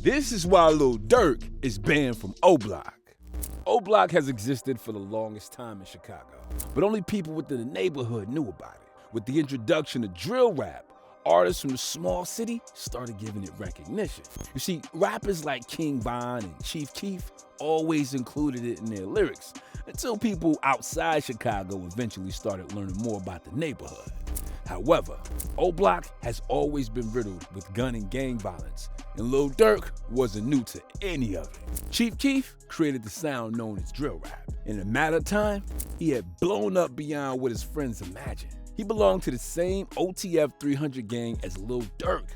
This is why Lil Durk is banned from O Block. O Block has existed for the longest time in Chicago, but only people within the neighborhood knew about it. With the introduction of drill rap, artists from the small city started giving it recognition. You see, rappers like King Von and Chief Keef always included it in their lyrics, until people outside Chicago eventually started learning more about the neighborhood. However, O Block has always been riddled with gun and gang violence, and Lil Durk wasn't new to any of it. Chief Keef created the sound known as drill rap. In a matter of time, he had blown up beyond what his friends imagined. He belonged to the same OTF 300 gang as Lil Durk,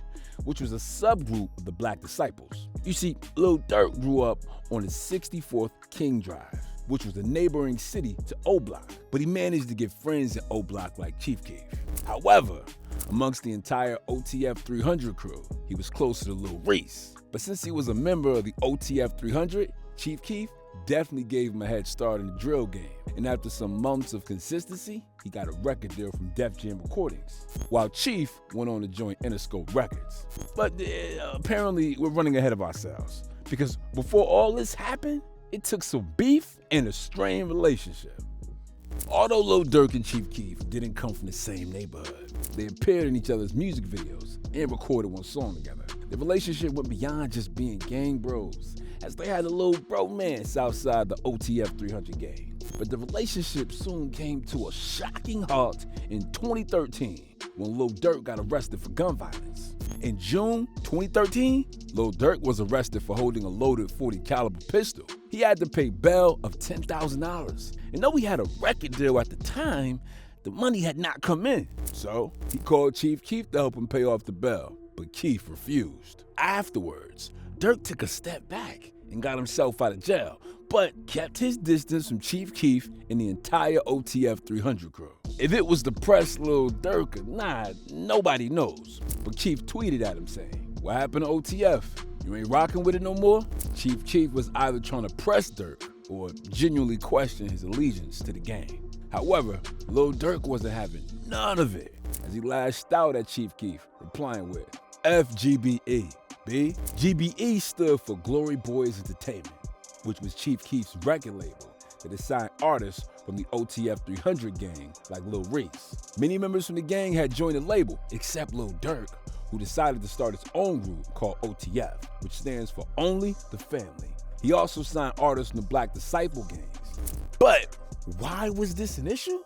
which was a subgroup of the Black Disciples. You see, Lil Durk grew up on the 64th King Drive, which was a neighboring city to O Block, but he managed to get friends in O Block like Chief Keef. However, amongst the entire OTF 300 crew, he was closer to Lil Reese. But since he was a member of the OTF 300, Chief Keef definitely gave him a head start in the drill game. And after some months of consistency, he got a record deal from Def Jam Recordings, while Chief went on to join Interscope Records. But apparently, we're running ahead of ourselves, because before all this happened, it took some beef and a strained relationship. Although Lil Durk and Chief Keef didn't come from the same neighborhood, they appeared in each other's music videos and recorded one song together. The relationship went beyond just being gang bros, as they had a little bromance outside the OTF 300 gang. But the relationship soon came to a shocking halt in 2013 when Lil Durk got arrested for gun violence. In June 2013, Lil Durk was arrested for holding a loaded .40 caliber pistol. He had to pay bail of $10,000. And though he had a record deal at the time, the money had not come in. So he called Chief Keef to help him pay off the bail, but Keef refused. Afterwards, Durk took a step back and got himself out of jail, but kept his distance from Chief Keef and the entire OTF 300 crew. If it was the press Lil Durk or not, nobody knows. But Keef tweeted at him saying, "What happened to OTF? You ain't rocking with it no more?" Chief Keef was either trying to press Durk or genuinely question his allegiance to the gang. However, Lil Durk wasn't having none of it, as he lashed out at Chief Keef, replying with FGBE. B. GBE stood for Glory Boys Entertainment, which was Chief Keef's record label that assigned artists from the OTF 300 gang like Lil Reese. Many members from the gang had joined the label, except Lil Durk, who decided to start his own group called OTF, which stands for Only the Family. He also signed artists from the Black Disciple gangs. But why was this an issue?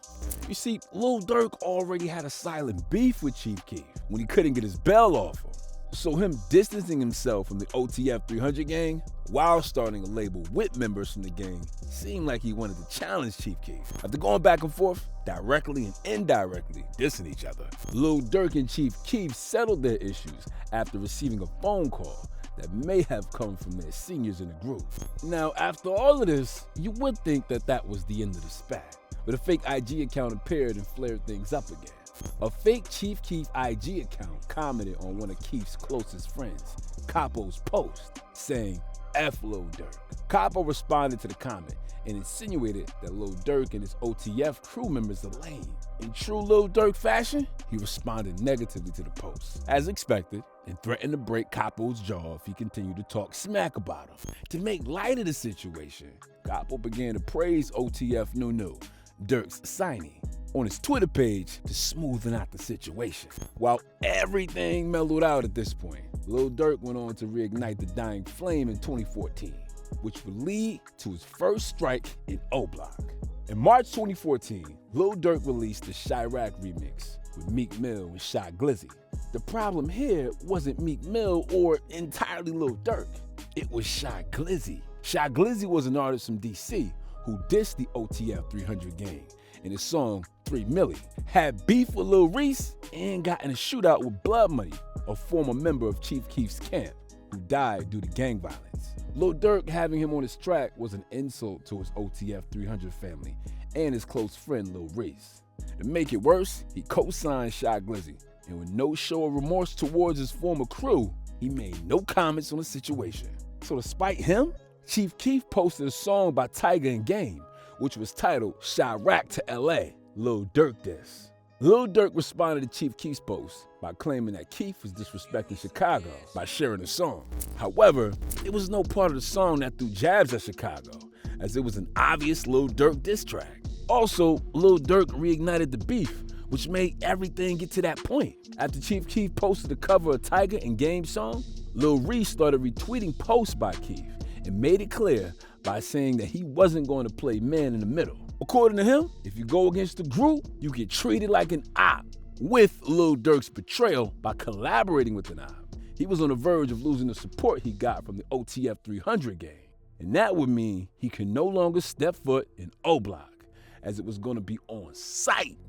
You see, Lil Durk already had a silent beef with Chief Keef when he couldn't get his bail off him. So him distancing himself from the OTF 300 gang while starting a label with members from the gang seemed like he wanted to challenge Chief Keef. After going back and forth, directly and indirectly dissing each other, Lil Durk and Chief Keef settled their issues after receiving a phone call that may have come from their seniors in the group. Now, after all of this, you would think that that was the end of the spat, but a fake IG account appeared and flared things up again. A fake Chief Keef IG account commented on one of Keef's closest friends, Capo's post, saying, "F Lil Durk." Capo responded to the comment and insinuated that Lil Durk and his OTF crew members are lame. In true Lil Durk fashion, he responded negatively to the post, as expected, and threatened to break Capo's jaw if he continued to talk smack about him. To make light of the situation, Capo began to praise OTF Nunu, Durk's signee, on his Twitter page to smoothen out the situation. While everything mellowed out at this point, Lil Durk went on to reignite the dying flame in 2014, which would lead to his first strike in O Block. In March 2014, Lil Durk released the Chirac remix with Meek Mill and Shy Glizzy. The problem here wasn't Meek Mill or entirely Lil Durk, it was Shy Glizzy. Shy Glizzy was an artist from DC who dissed the OTF 300 gang in his song 3 Milli, had beef with Lil Reese, and got in a shootout with Blood Money, a former member of Chief Keef's camp, who died due to gang violence. Lil Durk having him on his track was an insult to his OTF 300 family and his close friend Lil Reese. To make it worse, he co-signed Shy Glizzy, and with no show of remorse towards his former crew, he made no comments on the situation. So despite him, Chief Keef posted a song by Tyga and Game, which was titled Chirac to LA, Lil Durk diss. Lil Durk responded to Chief Keef's post by claiming that Keef was disrespecting Chicago by sharing a song. However, it was no part of the song that threw jabs at Chicago, as it was an obvious Lil Durk diss track. Also, Lil Durk reignited the beef, which made everything get to that point. After Chief Keef posted the cover of Tiger and Game song, Lil Reese started retweeting posts by Keef and made it clear by saying that he wasn't going to play man in the middle. According to him, if you go against the group, you get treated like an op, with Lil Durk's Betrayal by collaborating with an op. He was on the verge of losing the support he got from the OTF 300 gang. And that would mean he can no longer step foot in O Block, as it was going to be on sight.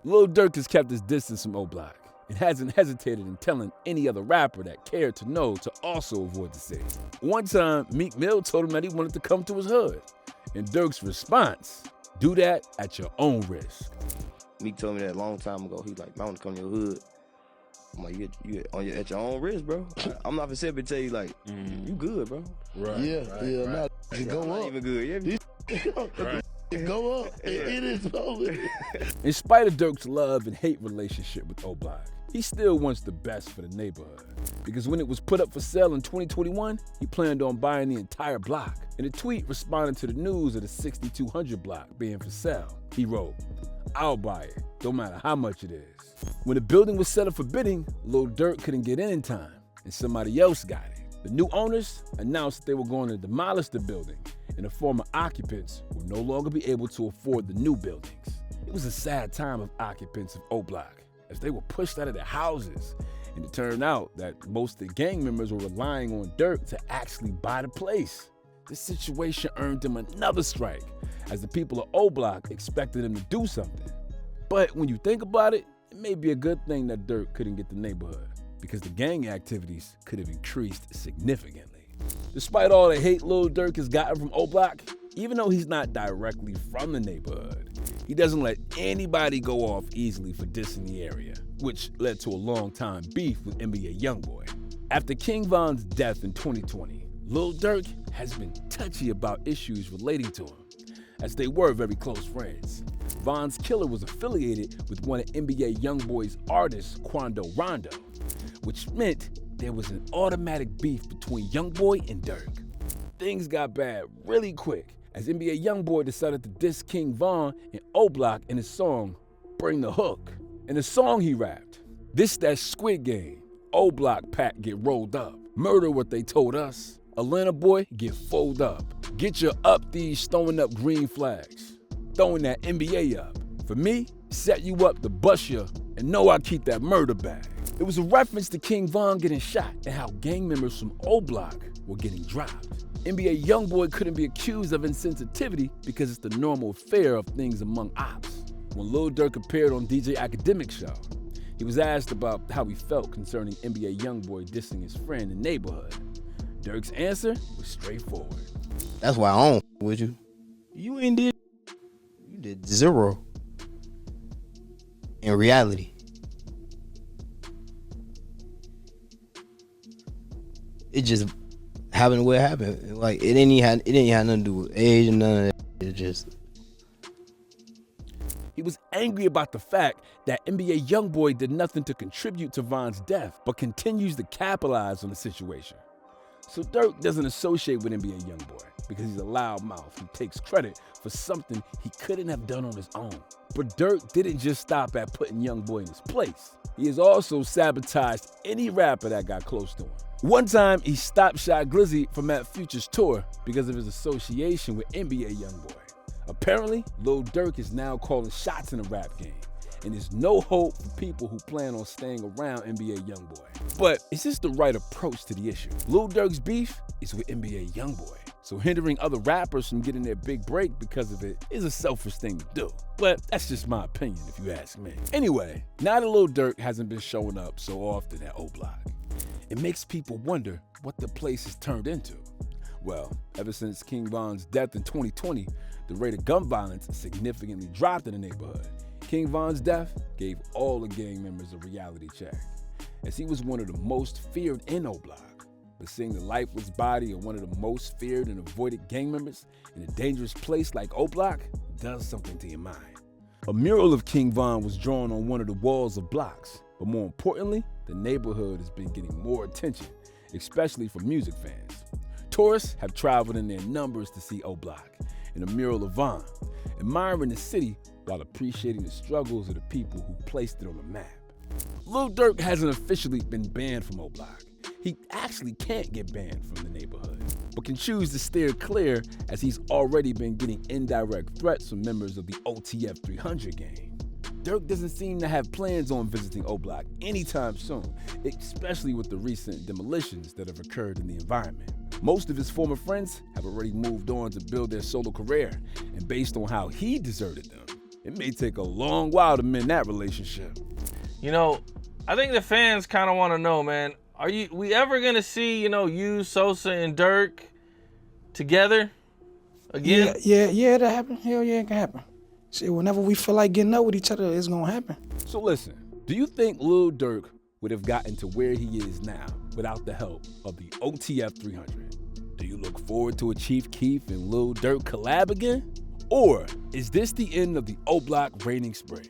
Lil Durk has kept his distance from O Block and hasn't hesitated in telling any other rapper that cared to know to also avoid the city. One time, Meek Mill told him that he wanted to come to his hood, and Durk's response, "Do that at your own risk." Meek told me that a long time ago. He's like, "I want to come to your hood." I'm like, you at your own risk, bro. I'm not for sure to tell you like, you good, bro. Right. Yeah. Right. Not go up. Even good. Yeah. Right. Go up. It is public. In spite of Durk's love and hate relationship with O Block, he still wants the best for the neighborhood. Because when it was put up for sale in 2021, he planned on buying the entire block. In a tweet responding to the news of the 6200 block being for sale, he wrote, "I'll buy it, no matter how much it is." When the building was set up for bidding, Lil Durk couldn't get in time, and somebody else got it. The new owners announced that they were going to demolish the building, and the former occupants would no longer be able to afford the new buildings. It was a sad time of occupants of O Block, as they were pushed out of their houses, and it turned out that most of the gang members were relying on Durk to actually buy the place. This situation earned him another strike, as the people of O Block expected him to do something. But when you think about it, it may be a good thing that Durk couldn't get the neighborhood, because the gang activities could have increased significantly. Despite all the hate Lil Durk has gotten from O Block, even though he's not directly from the neighborhood, he doesn't let anybody go off easily for dissing the area, which led to a long-time beef with NBA YoungBoy. After King Von's death in 2020, Lil Durk has been touchy about issues relating to him, as they were very close friends. Von's killer was affiliated with one of NBA YoungBoy's artists, Quando Rondo, which meant there was an automatic beef between YoungBoy and Durk. Things got bad really quick, as NBA YoungBoy decided to diss King Von and O Block in his song, Bring the Hook. In the song he rapped, "This that Squid Game, O Block pack get rolled up, murder what they told us, Atlanta boy get fold up, get your up these throwing up green flags, throwing that NBA up. For me, set you up to bust you, and know I keep that murder bag." It was a reference to King Von getting shot and how gang members from O Block were getting dropped. NBA YoungBoy couldn't be accused of insensitivity because it's the normal affair of things among ops. When Lil Durk appeared on DJ Academic's show, he was asked about how he felt concerning NBA YoungBoy dissing his friend in the neighborhood. Durk's answer was straightforward. That's why I don't with you. You ain't did. You did zero. In reality. It just happened the way it happened. Like it didn't have nothing to do with age and none of that. It just. He was angry about the fact that NBA YoungBoy did nothing to contribute to Von's death, but continues to capitalize on the situation. So Durk doesn't associate with NBA YoungBoy because he's a loudmouth who takes credit for something he couldn't have done on his own. But Durk didn't just stop at putting YoungBoy in his place. He has also sabotaged any rapper that got close to him. One time, he stopped Shy Glizzy from at Future's tour because of his association with NBA YoungBoy. Apparently, Lil Durk is now calling shots in the rap game, and there's no hope for people who plan on staying around NBA YoungBoy. But is this the right approach to the issue? Lil Durk's beef is with NBA YoungBoy, so hindering other rappers from getting their big break because of it is a selfish thing to do. But that's just my opinion if you ask me. Anyway, now that Lil Durk hasn't been showing up so often at O Block, it makes people wonder what the place has turned into. Well, ever since King Von's death in 2020, the rate of gun violence significantly dropped in the neighborhood. King Von's death gave all the gang members a reality check, as he was one of the most feared in O Block. But seeing the lifeless body of one of the most feared and avoided gang members in a dangerous place like O Block does something to your mind. A mural of King Von was drawn on one of the walls of blocks, But more importantly, the neighborhood has been getting more attention, especially from music fans. Tourists have traveled in their numbers to see O Block in a mural of Vaughn, admiring the city while appreciating the struggles of the people who placed it on the map. Lil Durk hasn't officially been banned from O Block. He actually can't get banned from the neighborhood, but can choose to steer clear as he's already been getting indirect threats from members of the OTF 300 gang. Durk doesn't seem to have plans on visiting O Block anytime soon, especially with the recent demolitions that have occurred in the environment. Most of his former friends have already moved on to build their solo career, and based on how he deserted them, it may take a long while to mend that relationship. You know, I think the fans kind of want to know, man, we ever going to see, you, Sosa, and Durk together again? Yeah, that'll happen. Hell yeah, it can happen. Shit, whenever we feel like getting up with each other, it's going to happen. So listen, do you think Lil Durk would have gotten to where he is now without the help of the OTF 300? Do you look forward to a Chief Keef and Lil Durk collab again? Or is this the end of the O Block reigning spree?